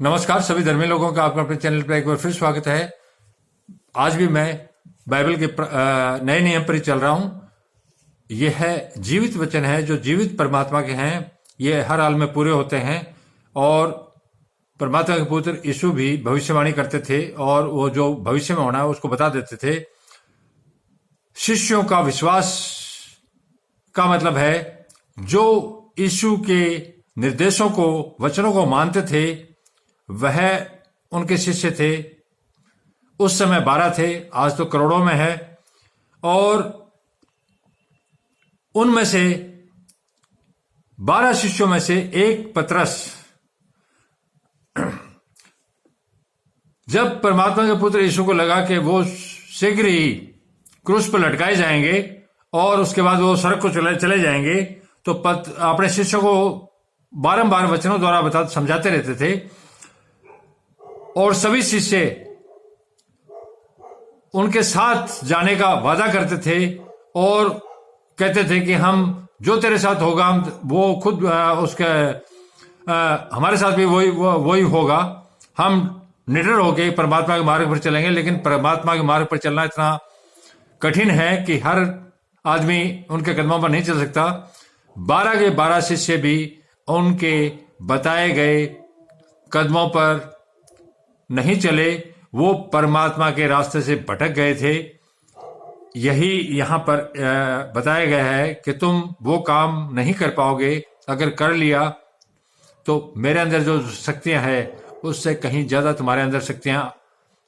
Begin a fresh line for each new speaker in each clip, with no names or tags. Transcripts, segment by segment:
नमस्कार सभी धर्मी लोगों का आपका अपने चैनल पर एक बार फिर स्वागत है। आज भी मैं बाइबल के नए नियम पर ही चल रहा हूं। यह है जीवित वचन है जो जीवित परमात्मा के हैं। ये हर हाल में पूरे होते हैं और परमात्मा के पुत्र यीशु भी भविष्यवाणी करते थे और वो जो भविष्य में होना है उसको बता देते थे। शिष्यों का विश्वास का मतलब है जो यीशु के निर्देशों को वचनों को मानते थे वह उनके शिष्य थे। उस समय 12 थे, आज तो करोड़ों में है। और उनमें से 12 शिष्यों में से एक पतरस, जब परमात्मा के पुत्र यीशु को लगा कि वो शीघ्र ही क्रूस पर लटकाए जाएंगे और उसके बाद वो सड़क को चले जाएंगे, तो अपने शिष्यों को बारंबार वचनों द्वारा समझाते रहते थे। और सभी शिष्य उनके साथ जाने का वादा करते थे और कहते थे कि हम जो तेरे साथ होगा हम वो खुद हमारे साथ भी वही होगा। हम निडर होके परमात्मा के मार्ग पर चलेंगे। लेकिन परमात्मा के मार्ग पर चलना इतना कठिन है कि हर आदमी उनके कदमों पर नहीं चल सकता। 12 के 12 शिष्य भी उनके बताए गए कदमों पर नहीं चले, वो परमात्मा के रास्ते से भटक गए थे। यही यहां पर बताया गया है कि तुम वो काम नहीं कर पाओगे। अगर कर लिया तो मेरे अंदर जो शक्तियां हैं उससे कहीं ज्यादा तुम्हारे अंदर शक्तियां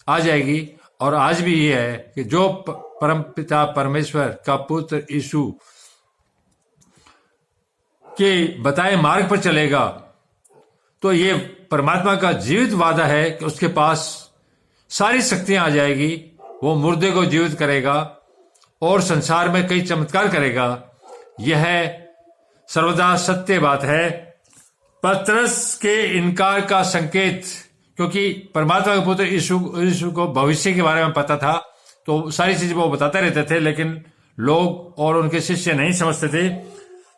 आ जाएगी। और आज भी ये है कि जो परमपिता परमेश्वर का पुत्र यीशु के बताए मार्ग पर चलेगा तो ये परमात्मा का जीवित वादा है कि उसके पास सारी शक्तियां आ जाएगी। वो मुर्दे को जीवित करेगा और संसार में कई चमत्कार करेगा। यह सर्वदा सत्य बात है। पतरस के इनकार का संकेत, क्योंकि परमात्मा के पुत्र यीशु को भविष्य के बारे में पता था तो सारी चीजें वो बताते रहते थे, लेकिन लोग और उनके शिष्य नहीं समझते थे।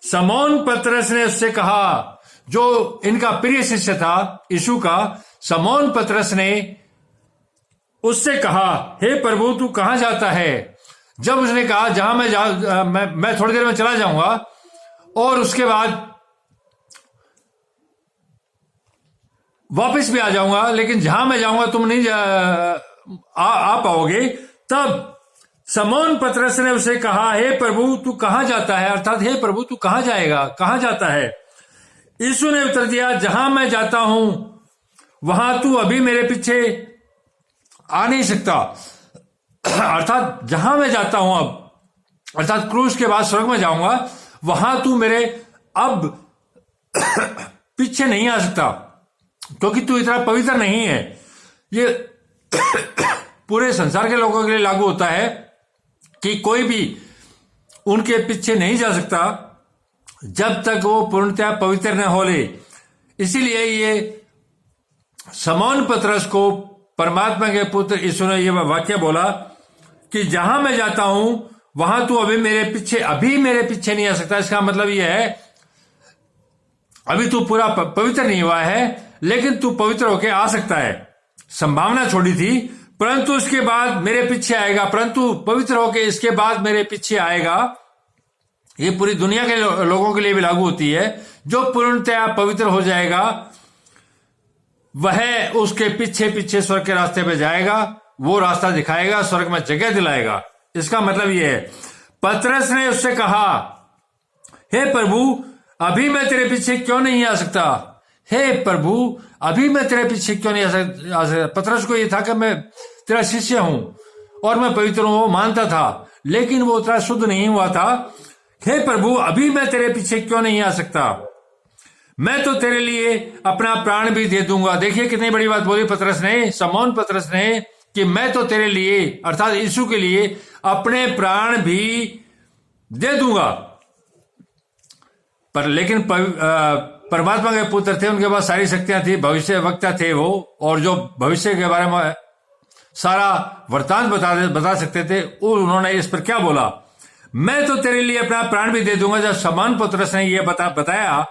समौन पतरस ने उससे कहा, जो इनका प्रिय शिष्य था यीशु का, समौन पतरस ने उससे कहा, हे प्रभु तू कहां जाता है? जब उसने कहा जहां मैं थोड़ी देर में चला जाऊंगा और उसके बाद वापस भी आ जाऊंगा, लेकिन जहां मैं जाऊंगा तुम नहीं आ पाओगे। तब समौन पतरस ने उसे कहा, हे प्रभु तू कहां जाता है? अर्थात हे प्रभु तू कहां जाएगा, कहां जाता है? यीशु ने उत्तर दिया, जहां मैं जाता हूं वहां तू अभी मेरे पीछे आ नहीं सकता। अर्थात जहां मैं जाता हूं अब, अर्थात क्रूस के बाद स्वर्ग में जाऊंगा, वहां तू मेरे अब पीछे नहीं आ सकता, क्योंकि तू इतना पवित्र नहीं है। ये पूरे संसार के लोगों के लिए लागू होता है कि कोई भी उनके पीछे नहीं जा सकता जब तक वो पूर्णतः पवित्र न हो ले। इसीलिए ये समौन पतरस को परमात्मा के पुत्र यीशु ने यह वाक्य बोला कि जहां मैं जाता हूं वहां तू अभी मेरे पीछे नहीं आ सकता। इसका मतलब यह है अभी तू पूरा पवित्र नहीं हुआ है, लेकिन तू पवित्र होके आ सकता है। संभावना छोड़ी थी, परंतु उसके बाद मेरे पीछे आएगा, परंतु पवित्र होके इसके बाद मेरे पीछे आएगा। ये पूरी दुनिया के लोगों के लिए भी लागू होती है। जो पूर्णतया पवित्र हो जाएगा वह उसके पीछे पीछे स्वर्ग के रास्ते पे जाएगा, वो रास्ता दिखाएगा, स्वर्ग में जगह दिलाएगा। इसका मतलब यह है। पतरस ने उससे कहा, हे प्रभु अभी मैं तेरे पीछे क्यों नहीं आ सकता? हे प्रभु अभी मैं तेरे पीछे क्यों नहीं आ सकता? पतरस को यह था कि मैं तेरा शिष्य हूं और मैं पवित्र हूं, वो मानता था, लेकिन वो उतना शुद्ध नहीं हुआ था। हे प्रभु अभी मैं तेरे पीछे क्यों नहीं आ सकता? मैं तो तेरे लिए अपना प्राण भी दे दूंगा। देखिए कितनी बड़ी बात बोली पतरस ने, समौन पतरस ने, कि मैं तो तेरे लिए अर्थात यीशु के लिए अपने प्राण भी दे दूंगा। पर लेकिन परमात्मा के पुत्र थे, उनके पास सारी शक्तियां थी, भविष्य वक्ता थे वो, और जो भविष्य के बारे में सारा वृतांत बता सकते थे। उन्होंने इस पर क्या बोला, मैं तो तेरे लिए अपना प्राण भी दे दूंगा। जब समौन पतरस ने यह बताया,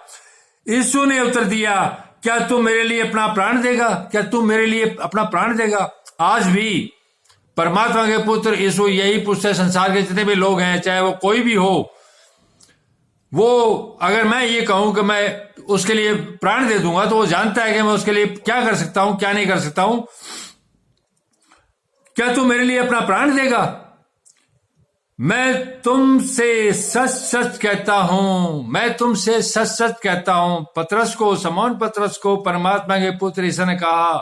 यीशु ने उत्तर दिया, क्या तू मेरे लिए अपना प्राण देगा? क्या तू मेरे लिए अपना प्राण देगा? आज भी परमात्मा के पुत्र यीशु यही पूछते हैं। संसार के जितने भी लोग हैं, चाहे वो कोई भी हो, वो अगर मैं ये कहूं कि मैं उसके लिए प्राण दे दूंगा, तो वो जानता है कि मैं उसके लिए क्या कर सकता हूं, क्या नहीं कर सकता हूं। क्या तू मेरे लिए अपना प्राण देगा? मैं तुमसे सच सच कहता हूं, मैं तुमसे सच सच कहता हूं। पतरस को, शमौन पतरस को परमात्मा के पुत्र यीशु ने कहा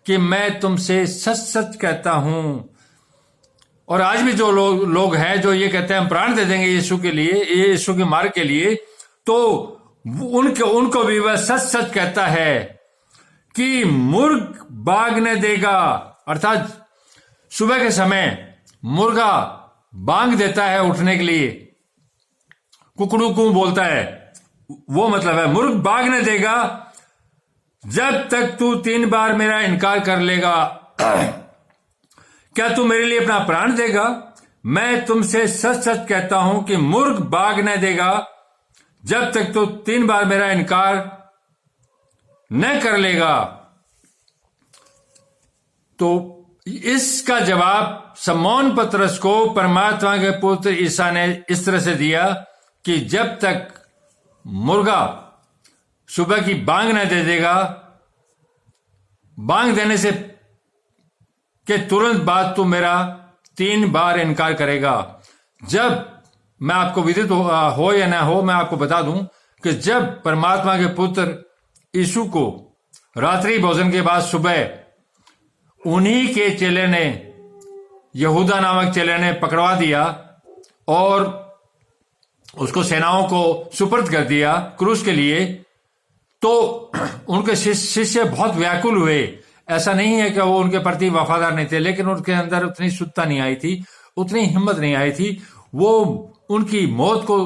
कि मैं तुमसे सच सच कहता हूं। और आज भी जो लोग हैं जो ये कहते हैं हम प्राण दे देंगे यीशु के लिए, यीशु के मार्ग के लिए, तो उनको भी वह सच सच कहता है कि मुर्ग बागने देगा। अर्थात सुबह के समय मुर्गा बांग देता है उठने के लिए, कुकड़ू कू बोलता है, वो मतलब है मुर्ग बागने देगा जब तक तू 3 बार मेरा इनकार कर लेगा। क्या तू मेरे लिए अपना प्राण देगा? मैं तुमसे सच सच कहता हूं कि मुर्ग बागने देगा जब तक तू 3 बार मेरा इनकार न कर लेगा। तो इसका जवाब शमौन पतरस को परमात्मा के पुत्र ईसा ने इस तरह से दिया कि जब तक मुर्गा सुबह की बांग न दे देगा, बांग देने से के तुरंत बाद तू मेरा 3 बार इनकार करेगा। जब मैं आपको विदित हो या ना हो, मैं आपको बता दूं कि जब परमात्मा के पुत्र यीशु को रात्रि भोजन के बाद सुबह उन्हीं के चेले ने, यहूदा नामक चेले ने पकड़वा दिया और उसको सेनाओं को सुपर्द कर दिया क्रूस के लिए, तो उनके शिष्य बहुत व्याकुल हुए। ऐसा नहीं है कि वो उनके प्रति वफादार नहीं थे, लेकिन उनके अंदर उतनी शुद्धता नहीं आई थी, उतनी हिम्मत नहीं आई थी। वो उनकी मौत को,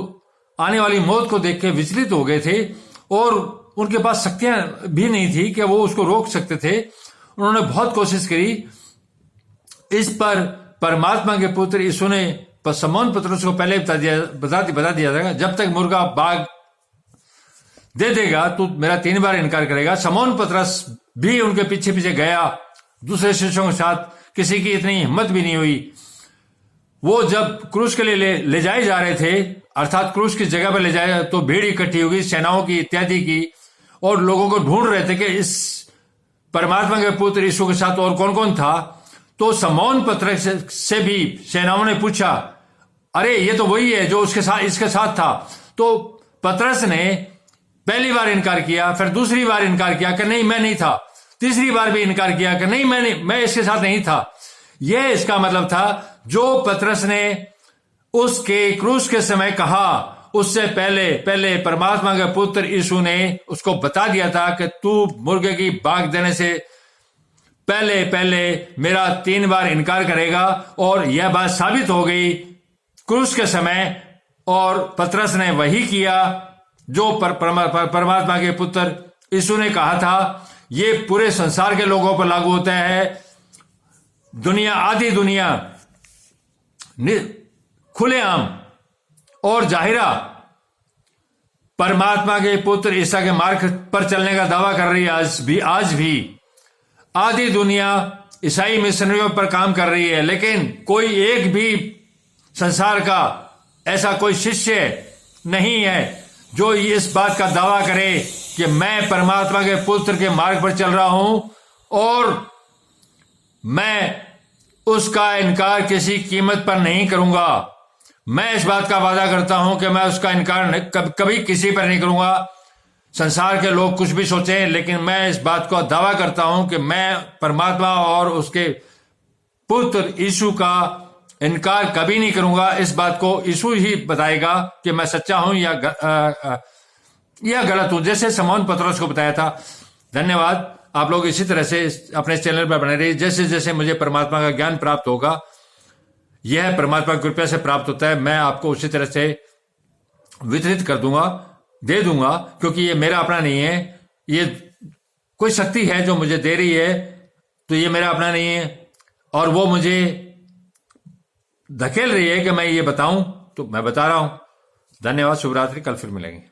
आने वाली मौत को देख के विचलित हो गए थे और उनके पास शक्तियां भी नहीं थी कि वो उसको रोक सकते थे। उन्होंने बहुत कोशिश करी। इस पर परमात्मा के पुत्र यीशु ने शमौन पतरस को पहले बता दिया जाएगा, जब तक मुर्गा बाग दे देगा तो मेरा 3 बार इनकार करेगा। शमौन पतरस भी उनके पीछे पीछे गया दूसरे शिष्यों के साथ, किसी की इतनी हिम्मत भी नहीं हुई। वो जब क्रूस के लिए ले जाए जा रहे थे, अर्थात क्रूस की जगह पर ले जाए, तो भीड़ इकट्ठी होगी सेनाओं की इत्यादि की, और लोगों को ढूंढ रहे थे कि इस परमात्मा के पुत्र यीशु के साथ और कौन कौन था। तो शमौन पतरस से भी सेनाओं ने पूछा, अरे ये तो वही है जो इसके साथ था। तो पतरस ने पहली बार इनकार किया, फिर दूसरी बार इनकार किया कि नहीं मैं नहीं था, तीसरी बार भी इनकार किया कि नहीं मैं इसके साथ नहीं था। यह इसका मतलब था जो पतरस ने उसके क्रूस के समय कहा, उससे पहले परमात्मा के पुत्र यीशु ने उसको बता दिया था कि तू मुर्गे की बाग देने से पहले मेरा 3 बार इनकार करेगा। और यह बात साबित हो गई क्रूस के समय, और पतरस ने वही किया जो परमात्मा के पुत्र यीशु ने कहा था। ये पूरे संसार के लोगों पर लागू होता है। आधी दुनिया खुलेआम और जाहिरा परमात्मा के पुत्र ईसा के मार्ग पर चलने का दावा कर रही है। आज भी आधी दुनिया ईसाई मिशनरियों पर काम कर रही है, लेकिन कोई एक भी संसार का ऐसा कोई शिष्य नहीं है जो इस बात का दावा करे कि मैं परमात्मा के पुत्र के मार्ग पर चल रहा हूं और मैं उसका इनकार किसी कीमत पर नहीं करूंगा। मैं इस बात का वादा करता हूं कि मैं उसका इनकार कभी किसी पर नहीं करूंगा। संसार के लोग कुछ भी सोचें, लेकिन मैं इस बात का दावा करता हूं कि मैं परमात्मा और उसके पुत्र यीशु का इनकार कभी नहीं करूंगा। इस बात को यीशु ही बताएगा कि मैं सच्चा हूं या गलत हूं, जैसे शमौन पतरस को बताया था। धन्यवाद। आप लोग इसी तरह से अपने चैनल पर बने रहिए। जैसे जैसे मुझे परमात्मा का ज्ञान प्राप्त होगा, यह परमात्मा की कृपा से प्राप्त होता है, मैं आपको उसी तरह से वितरित कर दूंगा, दे दूंगा, क्योंकि ये मेरा अपना नहीं है। ये कोई शक्ति है जो मुझे दे रही है, तो ये मेरा अपना नहीं है और वो मुझे धकेल रही है कि मैं ये बताऊं, तो मैं बता रहा हूं। धन्यवाद। शुभ रात्रि। कल फिर मिलेंगे।